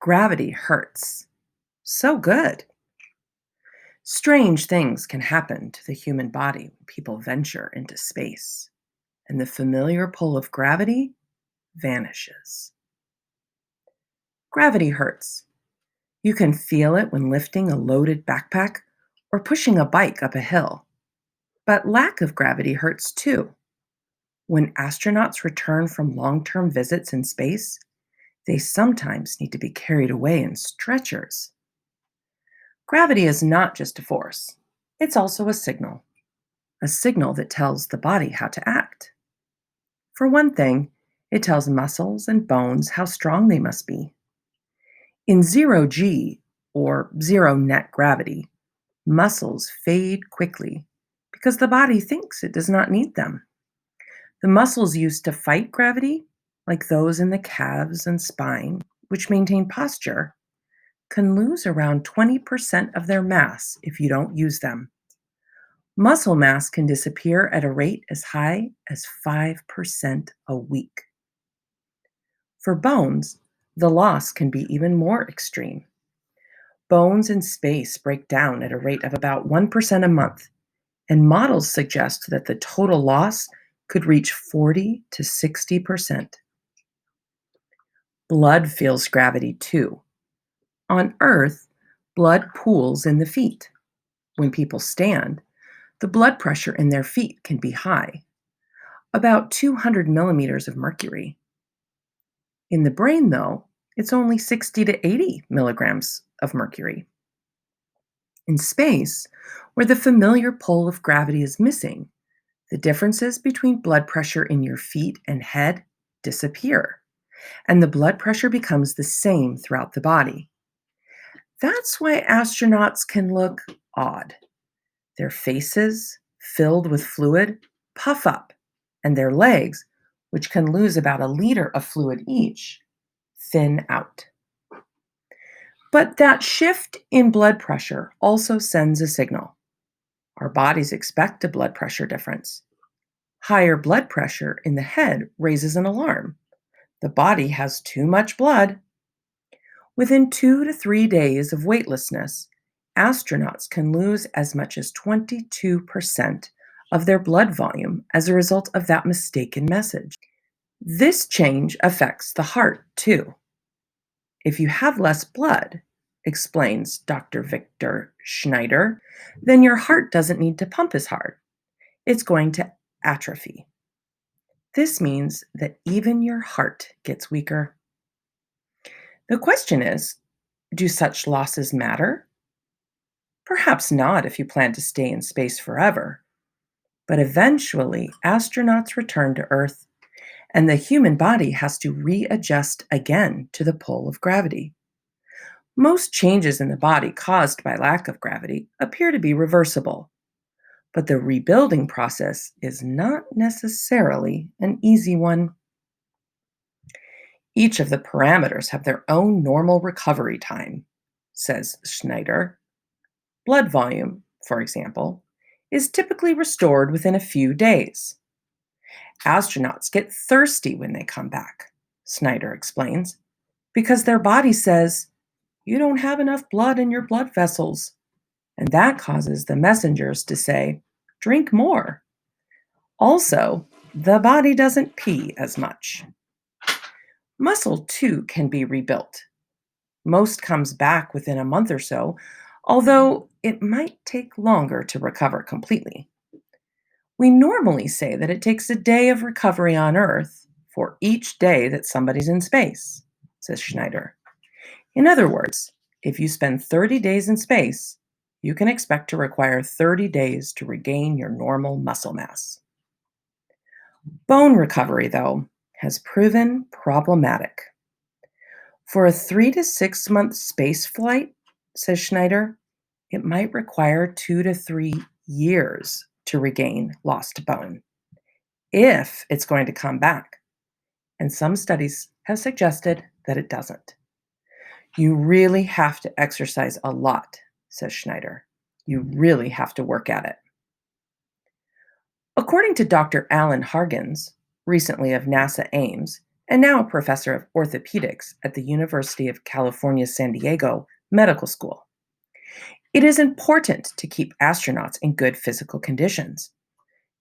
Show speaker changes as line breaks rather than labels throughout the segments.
Gravity hurts. So good. Strange things can happen to the human body when people venture into space, and the familiar pull of gravity vanishes. Gravity hurts. You can feel it when lifting a loaded backpack or pushing a bike up a hill. But lack of gravity hurts too. When astronauts return from long term visits in space, they sometimes need to be carried away in stretchers. Gravity is not just a force, it's also a signal that tells the body how to act. For one thing, it tells muscles and bones how strong they must be. In zero G, or zero net gravity, muscles fade quickly because the body thinks it does not need them. The muscles used to fight gravity, like those in the calves and spine, which maintain posture, can lose around 20% of their mass if you don't use them. Muscle mass can disappear at a rate as high as 5% a week. For bones, the loss can be even more extreme. Bones in space break down at a rate of about 1% a month, and models suggest that the total loss could reach 40 to 60%. Blood feels gravity too. On Earth, blood pools in the feet. When people stand, the blood pressure in their feet can be high, about 200 millimeters of mercury. In the brain, though, it's only 60 to 80 milligrams of mercury. In space, where the familiar pull of gravity is missing, the differences between blood pressure in your feet and head disappear, and the blood pressure becomes the same throughout the body. That's why astronauts can look odd. Their faces, filled with fluid, puff up, and their legs, which can lose about a liter of fluid each, thin out. But that shift in blood pressure also sends a signal. Our bodies expect a blood pressure difference. Higher blood pressure in the head raises an alarm. The body has too much blood. Within 2 to 3 days of weightlessness, astronauts can lose as much as 22% of their blood volume as a result of that mistaken message. This change affects the heart too. If you have less blood, explains Dr. Victor Schneider, then your heart doesn't need to pump as hard. It's going to atrophy. This means that even your heart gets weaker. The question is, do such losses matter? Perhaps not if you plan to stay in space forever. But eventually, astronauts return to Earth, and the human body has to readjust again to the pull of gravity. Most changes in the body caused by lack of gravity appear to be reversible, but the rebuilding process is not necessarily an easy one. Each of the parameters have their own normal recovery time, says Schneider. Blood volume, for example, is typically restored within a few days. Astronauts get thirsty when they come back, Snyder explains, because their body says, "You don't have enough blood in your blood vessels." And that causes the messengers to say, "Drink more." Also, the body doesn't pee as much. Muscle, too, can be rebuilt. Most comes back within a month or so, although it might take longer to recover completely. We normally say that it takes a day of recovery on Earth for each day that somebody's in space, says Schneider. In other words, if you spend 30 days in space, you can expect to require 30 days to regain your normal muscle mass. Bone recovery, though, has proven problematic. For a 3 to 6 month space flight, says Schneider, it might require 2 to 3 years to regain lost bone, if it's going to come back. And some studies have suggested that it doesn't. You really have to exercise a lot, says Schneider. You really have to work at it. According to Dr. Alan Hargens, recently of NASA Ames, and now a professor of orthopedics at the University of California, San Diego Medical School. It is important to keep astronauts in good physical conditions.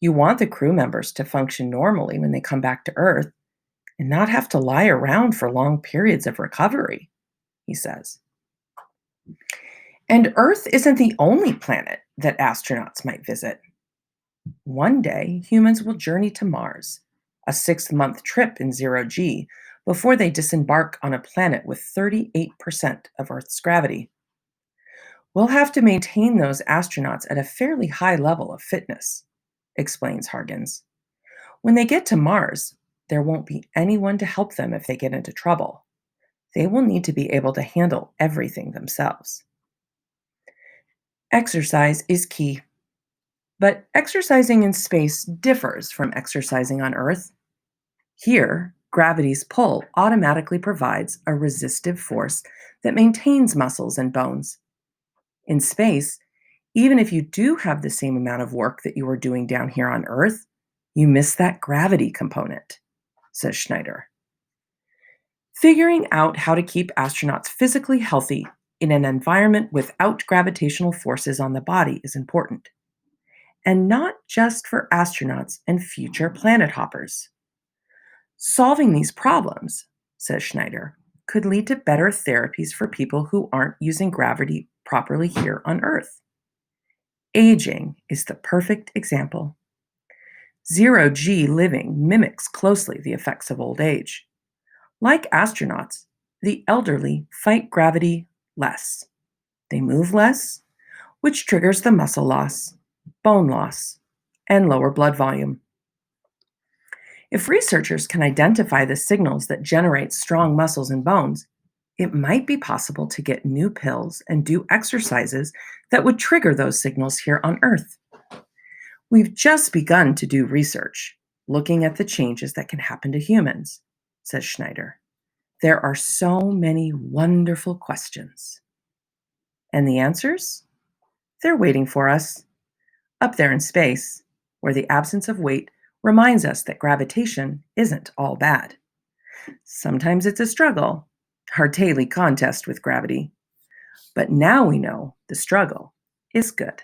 You want the crew members to function normally when they come back to Earth and not have to lie around for long periods of recovery, he says. And Earth isn't the only planet that astronauts might visit. One day, humans will journey to Mars, a 6 month trip in zero G, before they disembark on a planet with 38% of Earth's gravity. We'll have to maintain those astronauts at a fairly high level of fitness, explains Hargens. When they get to Mars, there won't be anyone to help them if they get into trouble. They will need to be able to handle everything themselves. Exercise is key, but exercising in space differs from exercising on Earth. Here, gravity's pull automatically provides a resistive force that maintains muscles and bones. In space, even if you do have the same amount of work that you are doing down here on Earth, you miss that gravity component, says Schneider. Figuring out how to keep astronauts physically healthy in an environment without gravitational forces on the body is important. And not just for astronauts and future planet hoppers. Solving these problems, says Schneider, could lead to better therapies for people who aren't using gravity properly here on Earth. Aging is the perfect example. Zero G living mimics closely the effects of old age. Like astronauts, the elderly fight gravity less. They move less, which triggers the muscle loss, bone loss, and lower blood volume. If researchers can identify the signals that generate strong muscles and bones, it might be possible to get new pills and do exercises that would trigger those signals here on Earth. We've just begun to do research, looking at the changes that can happen to humans, says Schneider. There are so many wonderful questions. And the answers? They're waiting for us, up there in space, where the absence of weight reminds us that gravitation isn't all bad. Sometimes it's a struggle, our daily contest with gravity. But now we know the struggle is good.